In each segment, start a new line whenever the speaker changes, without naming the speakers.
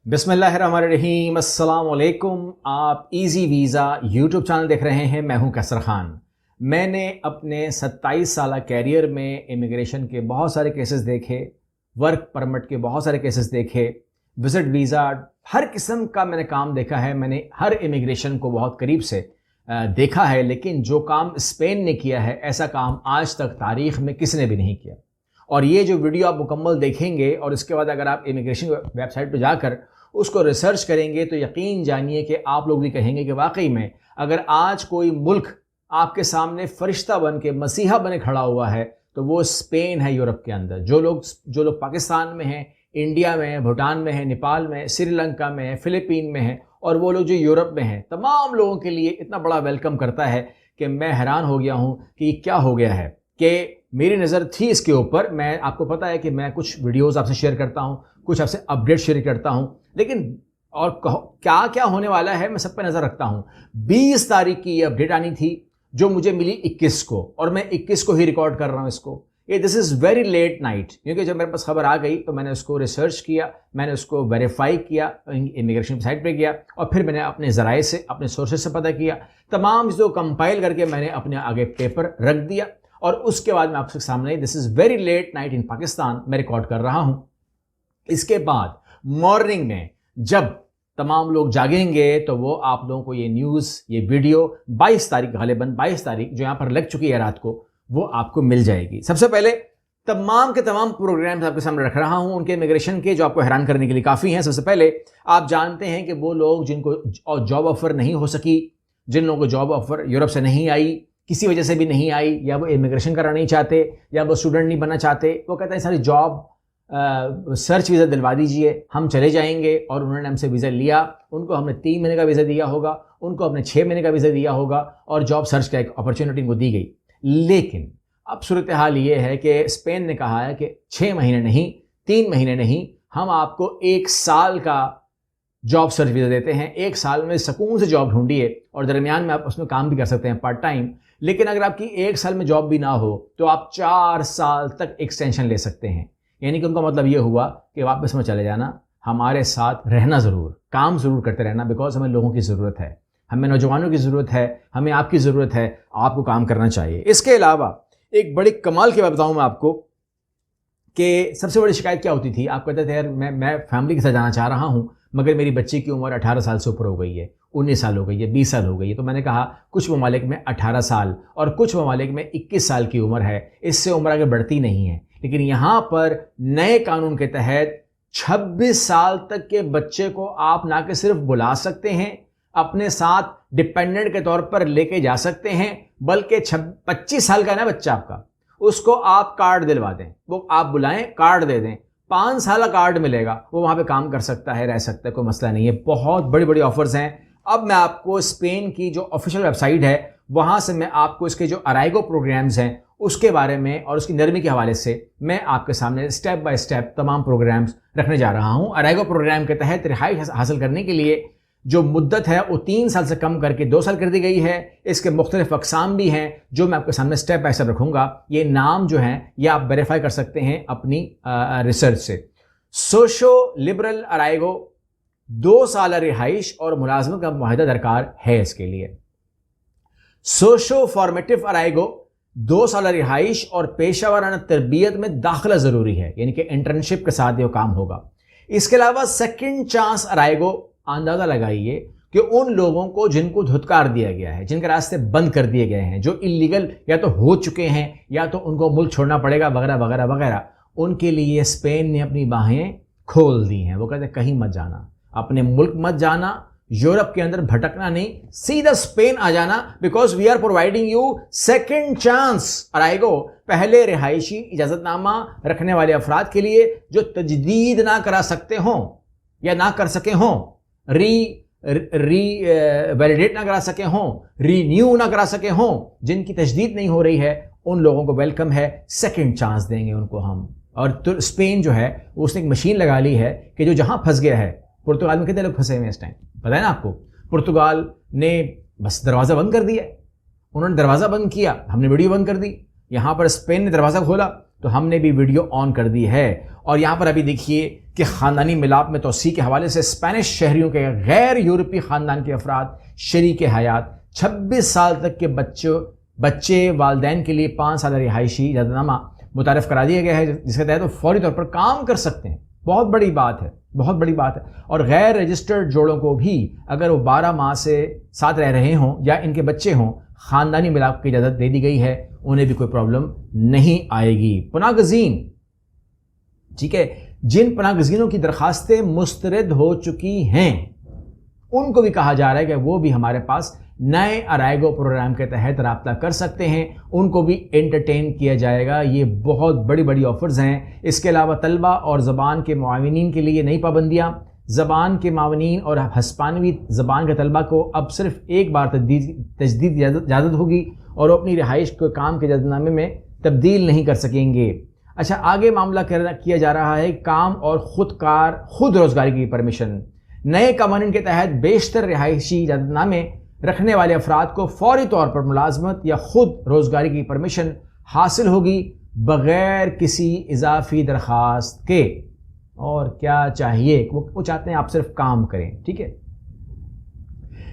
بسم اللہ الرحمن الرحیم، السلام علیکم۔ آپ ایزی ویزا یوٹیوب چینل دیکھ رہے ہیں۔ میں ہوں کیسر خان۔ میں نے اپنے 27 سالہ کیریئر میں امیگریشن کے بہت سارے کیسز دیکھے، ورک پرمٹ کے بہت سارے کیسز دیکھے، وزٹ ویزا، ہر قسم کا میں نے کام دیکھا ہے۔ میں نے ہر امیگریشن کو بہت قریب سے دیکھا ہے، لیکن جو کام اسپین نے کیا ہے ایسا کام آج تک تاریخ میں کسی نے بھی نہیں کیا۔ اور یہ جو ویڈیو آپ مکمل دیکھیں گے اور اس کے بعد اگر آپ امیگریشن ویب سائٹ پہ جا کر اس کو ریسرچ کریں گے تو یقین جانیے کہ آپ لوگ بھی کہیں گے کہ واقعی میں اگر آج کوئی ملک آپ کے سامنے فرشتہ بن کے مسیحا بنے کھڑا ہوا ہے تو وہ اسپین ہے یورپ کے اندر۔ جو لوگ پاکستان میں ہیں، انڈیا میں ہیں، بھوٹان میں ہیں، نیپال میں، سری لنکا میں ہیں، فلپین میں ہیں، اور وہ لوگ جو یورپ میں ہیں، تمام لوگوں کے لیے اتنا بڑا ویلکم کرتا ہے کہ میں حیران ہو گیا ہوں کہ یہ کیا ہو گیا ہے۔ کہ میری نظر تھی اس کے اوپر، میں آپ کو پتہ ہے کہ میں کچھ ویڈیوز آپ سے شیئر کرتا ہوں، کچھ آپ سے اپڈیٹ شیئر کرتا ہوں، لیکن اور کیا کیا ہونے والا ہے میں سب پہ نظر رکھتا ہوں۔ 20 تاریخ کی یہ اپڈیٹ آنی تھی جو مجھے ملی 21 کو، اور میں 21 کو ہی ریکارڈ کر رہا ہوں اس کو۔ یہ دس از ویری لیٹ نائٹ، کیونکہ جب میرے پاس خبر آ گئی تو میں نے اس کو ریسرچ کیا، میں نے اس کو ویریفائی کیا، امیگریشن سائٹ پہ گیا، اور پھر میں نے اپنے ذرائع سے، اپنے سورسز سے پتہ کیا، تمام چیزوں کو کمپائل کر کے میں نے اپنے آگے پیپر رکھ دیا، اور اس کے بعد میں آپ کے سامنے دس از ویری لیٹ نائٹ ان پاکستان میں ریکارڈ کر رہا ہوں۔ اس کے بعد مارننگ میں جب تمام لوگ جاگیں گے تو وہ آپ لوگوں کو یہ نیوز، یہ ویڈیو 22 تاریخ، غالباً 22 تاریخ جو یہاں پر لگ چکی ہے رات کو، وہ آپ کو مل جائے گی۔ سب سے پہلے تمام کے تمام پروگرامز آپ کے سامنے رکھ رہا ہوں، ان کے امیگریشن کے جو آپ کو حیران کرنے کے لیے کافی ہیں۔ سب سے پہلے آپ جانتے ہیں کہ وہ لوگ جن کو جاب آفر نہیں ہو سکی، جن لوگوں کو جاب آفر یورپ سے نہیں آئی، کسی وجہ سے بھی نہیں آئی، یا وہ امیگریشن کرنا نہیں چاہتے، یا وہ اسٹوڈنٹ نہیں بننا چاہتے، وہ کہتے ہیں ساری جاب سرچ ویزا دلوا دیجئے، ہم چلے جائیں گے، اور انہوں نے ہم سے ویزا لیا، ان کو ہم نے 3 مہینے کا ویزا دیا ہوگا، ان کو ہم نے 6 مہینے کا ویزا دیا ہوگا، اور جاب سرچ کا ایک اپرچونٹی ان کو دی گئی۔ لیکن اب صورتحال یہ ہے کہ اسپین نے کہا ہے کہ 6 مہینے نہیں، 3 مہینے نہیں، ہم آپ کو 1 سال کا جاب سرچ ویزا دیتے ہیں۔ 1 سال میں سکون سے جاب ڈھونڈیے، اور درمیان میں آپ اس میں کام بھی کر سکتے ہیں پارٹ ٹائم۔ لیکن اگر آپ کی 1 سال میں جاب بھی نہ ہو تو آپ 4 سال تک ایکسٹینشن لے سکتے ہیں۔ یعنی کہ ان کا مطلب یہ ہوا کہ واپس میں چلے جانا، ہمارے ساتھ رہنا ضرور، کام ضرور کرتے رہنا، بیکاز ہمیں لوگوں کی ضرورت ہے، ہمیں نوجوانوں کی ضرورت ہے، ہمیں آپ کی ضرورت ہے، آپ کو کام کرنا چاہیے۔ اس کے علاوہ ایک بڑی کمال کی بات بتاؤں میں آپ کو کہ سب سے بڑی شکایت کیا ہوتی تھی، آپ کہتے تھے یار میں فیملی کے ساتھ جانا چاہ رہا ہوں، مگر میری بچی کی عمر 18 سال سے اوپر ہو گئی ہے، 19 سال ہو گئی ہے، 20 سال ہو گئی ہے۔ تو میں نے کہا کچھ ممالک میں 18 سال اور کچھ ممالک میں 21 سال کی عمر ہے، اس سے عمر آگے بڑھتی نہیں ہے، لیکن یہاں پر نئے قانون کے تحت 26 سال تک کے بچے کو آپ نہ کہ صرف بلا سکتے ہیں، اپنے ساتھ ڈپینڈنٹ کے طور پر لے کے جا سکتے ہیں، بلکہ 25 سال کا ہے نا بچہ آپ کا، اس کو آپ کارڈ دلوا دیں، وہ آپ بلائیں، کارڈ دے دیں، 5 سالہ کارڈ ملے گا، وہ وہاں پہ کام کر سکتا ہے، رہ سکتا ہے، کوئی مسئلہ نہیں ہے۔ بہت بڑی بڑی آفرز ہیں۔ اب میں آپ کو اسپین کی جو آفیشیل ویب سائٹ ہے وہاں سے میں آپ کو اس کے جو ارائیگو پروگرامز ہیں اس کے بارے میں اور اس کی نرمی کے حوالے سے میں آپ کے سامنے اسٹیپ بائی اسٹیپ تمام پروگرامز رکھنے جا رہا ہوں۔ ارائیگو پروگرام کے تحت رہائش حاصل کرنے کے لیے جو مدت ہے وہ 3 سال سے کم کر کے 2 سال کر دی گئی ہے۔ اس کے مختلف اقسام بھی ہیں جو میں آپ کے سامنے اسٹیپ بائی اسٹیپ رکھوں گا۔ یہ نام جو ہیں یہ آپ ویریفائی کر سکتے ہیں اپنی ریسرچ سے۔ سوشو لبرل ارائیگو 2 سالہ رہائش اور ملازمت کا معاہدہ درکار ہے اس کے لیے۔ سوشو فارمیٹیو ارائیگو 2 سالہ رہائش اور پیشہ ورانہ تربیت میں داخلہ ضروری ہے، یعنی کہ انٹرنشپ کے ساتھ یہ کام ہوگا۔ اس کے علاوہ سیکنڈ چانس ارائیگو، اندازہ لگائیے کہ ان لوگوں کو جن کو دھتکار دیا گیا ہے، جن کے راستے بند کر دیے گئے ہیں، جو اللیگل یا تو ہو چکے ہیں یا تو ان کو ملک چھوڑنا پڑے گا وغیرہ وغیرہ وغیرہ، ان کے لیے اسپین نے اپنی باہیں کھول دی ہیں۔ وہ کہتے ہیں کہیں مت جانا، اپنے ملک مت جانا، یورپ کے اندر بھٹکنا نہیں، سیدھا اسپین آ جانا، because we are providing you second chance ارائیگو، پہلے رہائشی اجازت نامہ رکھنے والے افراد کے لیے جو تجدید نہ کرا سکتے ہوں یا نہ کر سکے ہوں، ویلیڈیٹ نہ کرا سکے ہوں، رینیو نہ کرا سکے ہوں، جن کی تجدید نہیں ہو رہی ہے، ان لوگوں کو ویلکم ہے، سیکنڈ چانس دیں گے ان کو ہم۔ اور اسپین جو ہے اس نے ایک مشین لگا لی ہے کہ جو جہاں پھنس گیا ہے، پرتگال میں کتنے لوگ پھنسے ہوئے ہیں اس ٹائم پتہ ہے نا آپ کو، پرتگال نے بس دروازہ بند کر دیا، انہوں نے دروازہ بند کیا، ہم نے ویڈیو بند کر دی، یہاں پر اسپین نے دروازہ کھولا تو ہم نے بھی ویڈیو آن کر دی ہے، اور یہاں پر ابھی دیکھیے کہ خاندانی ملاپ میں توسیع کے حوالے سے اسپینش شہریوں کے غیر یورپی خاندان کے افراد شریک حیات 26 سال تک کے بچے والدین کے لیے 5 سالہ رہائشی اجازت نامہ متعارف کرا دیا گیا ہے، جس کے تحت وہ فوری طور پر کام کر سکتے ہیں۔ بہت بڑی بات ہے، بہت بڑی بات ہے۔ اور غیر رجسٹرڈ جوڑوں کو بھی اگر وہ 12 ماہ سے ساتھ رہ رہے ہوں یا ان کے بچے ہوں، خاندانی ملاپ کی اجازت دے دی گئی ہے، انہیں بھی کوئی پرابلم نہیں آئے گی۔ پناہ گزین، ٹھیک ہے، جن پناہ گزینوں کی درخواستیں مسترد ہو چکی ہیں ان کو بھی کہا جا رہا ہے کہ وہ بھی ہمارے پاس نئے ارائیگو پروگرام کے تحت رابطہ کر سکتے ہیں، ان کو بھی انٹرٹین کیا جائے گا۔ یہ بہت بڑی بڑی آفرز ہیں۔ اس کے علاوہ طلبہ اور زبان کے معاونین کے لیے نئی پابندیاں، زبان کے معاونین اور ہسپانوی زبان کے طلبہ کو اب صرف ایک بار تجدید اجازت ہوگی اور وہ اپنی رہائش کو کام کے اجازت نامے میں تبدیل نہیں کر سکیں گے۔ اچھا، آگے معاملہ کیا جا رہا ہے کام اور خود روزگاری کی پرمیشن۔ نئے قوانین کے تحت بیشتر رہائشی اجازت نامے رکھنے والے افراد کو فوری طور پر ملازمت یا خود روزگاری کی پرمیشن حاصل ہوگی بغیر کسی اضافی درخواست کے۔ اور کیا چاہیے، وہ چاہتے ہیں آپ صرف کام کریں، ٹھیک ہے۔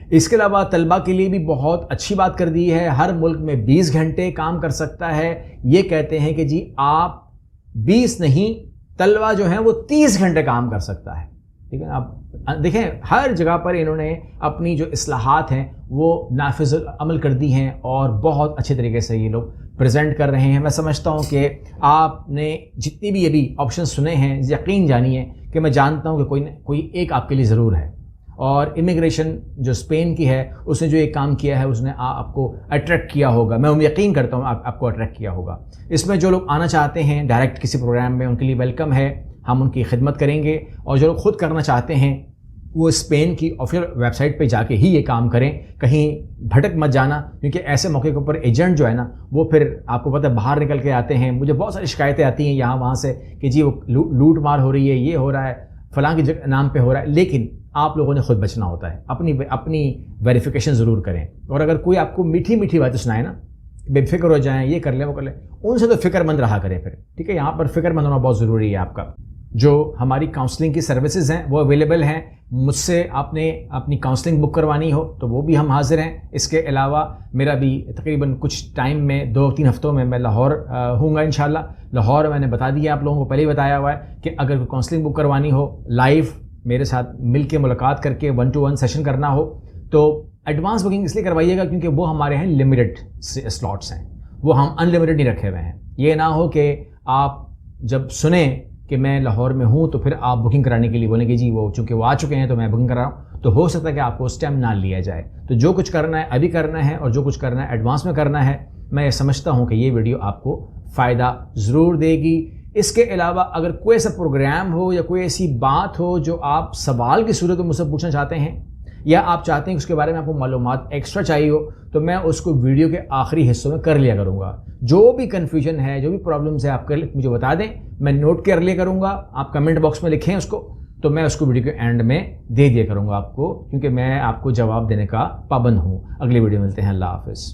اس کے علاوہ طلبہ کے لیے بھی بہت اچھی بات کر دی ہے، ہر ملک میں 20 گھنٹے کام کر سکتا ہے۔ یہ کہتے ہیں کہ جی آپ 20 نہیں، طلبہ جو ہیں وہ 30 گھنٹے کام کر سکتا ہے، ٹھیک ہے۔ آپ دیکھیں ہر جگہ پر انہوں نے اپنی جو اصلاحات ہیں وہ نافذ عمل کر دی ہیں اور بہت اچھے طریقے سے یہ لوگ پریزنٹ کر رہے ہیں۔ میں سمجھتا ہوں کہ آپ نے جتنی بھی ابھی آپشن سنے ہیں، یقین جانیے کہ میں جانتا ہوں کہ کوئی ایک آپ کے لیے ضرور ہے۔ اور امیگریشن جو اسپین کی ہے، اس نے جو ایک کام کیا ہے اس نے آپ کو اٹریکٹ کیا ہوگا، میں یقین کرتا ہوں آپ کو اٹریکٹ کیا ہوگا۔ اس میں جو لوگ آنا چاہتے ہیں ڈائریکٹ کسی پروگرام میں، ان کے لیے ویلکم ہے، ہم ان کی خدمت کریں گے۔ اور جو لوگ خود کرنا چاہتے ہیں وہ اسپین کی آفیشیل ویب سائٹ پہ جا کے ہی یہ کام کریں، کہیں بھٹک مت جانا، کیونکہ ایسے موقع کے اوپر ایجنٹ جو ہے نا وہ پھر آپ کو پتہ ہے باہر نکل کے آتے ہیں۔ مجھے بہت ساری شکایتیں آتی ہیں یہاں وہاں سے کہ جی وہ لوٹ مار ہو رہی ہے، یہ ہو رہا ہے، فلاں کی نام پہ ہو رہا ہے، لیکن آپ لوگوں نے خود بچنا ہوتا ہے، اپنی ویریفیکیشن ضرور کریں۔ اور اگر کوئی آپ کو میٹھی میٹھی باتیں سنائے نا، بے فکر ہو جائیں، یہ کر لیں وہ کر لیں، ان سے تو فکر مند رہا کریں پھر، ٹھیک ہے۔ یہاں پر فکر مند ہونا بہت ضروری ہے آپ کا۔ جو ہماری کاؤنسلنگ کی سروسز ہیں وہ اویلیبل ہیں، مجھ سے آپ نے اپنی کاؤنسلنگ بک کروانی ہو تو وہ بھی ہم حاضر ہیں۔ اس کے علاوہ میرا بھی تقریباً کچھ ٹائم میں 2-3 ہفتوں میں لاہور ہوں گا انشاءاللہ۔ لاہور میں نے بتا دیا آپ لوگوں کو، پہلے ہی بتایا ہوا ہے کہ اگر کوئی کاؤنسلنگ بک کروانی ہو، لائیو میرے ساتھ مل کے ملاقات کر کے 1 to 1 سیشن کرنا ہو تو ایڈوانس بکنگ اس لیے کروائیے گا کیونکہ وہ ہمارے ہیں لمیٹڈ سلاٹس ہیں، وہ ہم ان لمیٹڈ نہیں رکھے ہوئے ہیں۔ یہ نہ ہو کہ آپ جب سنیں کہ میں لاہور میں ہوں تو پھر آپ بکنگ کرانے کے لیے بولیں کہ جی وہ چونکہ وہ آ چکے ہیں تو میں بکنگ کرا رہا ہوں، تو ہو سکتا ہے کہ آپ کو اس ٹائم نہ لیا جائے۔ تو جو کچھ کرنا ہے ابھی کرنا ہے، اور جو کچھ کرنا ہے ایڈوانس میں کرنا ہے۔ میں سمجھتا ہوں کہ یہ ویڈیو آپ کو فائدہ ضرور دے گی۔ اس کے علاوہ اگر کوئی ایسا پروگرام ہو یا کوئی ایسی بات ہو جو آپ سوال کی صورت میں مجھ سے پوچھنا چاہتے ہیں، یا آپ چاہتے ہیں کہ اس کے بارے میں آپ کو معلومات ایکسٹرا چاہیے ہو، تو میں اس کو ویڈیو کے آخری حصوں میں کر لیا کروں گا۔ جو بھی کنفیوژن ہے، جو بھی پرابلمس ہے، آپ مجھے بتا دیں، میں نوٹ کر لیا کروں گا۔ آپ کمنٹ باکس میں لکھیں اس کو، تو میں اس کو ویڈیو کے اینڈ میں دے دیا کروں گا آپ کو، کیونکہ میں آپ کو جواب دینے کا پابند ہوں۔ اگلی ویڈیو ملتے ہیں، اللہ حافظ۔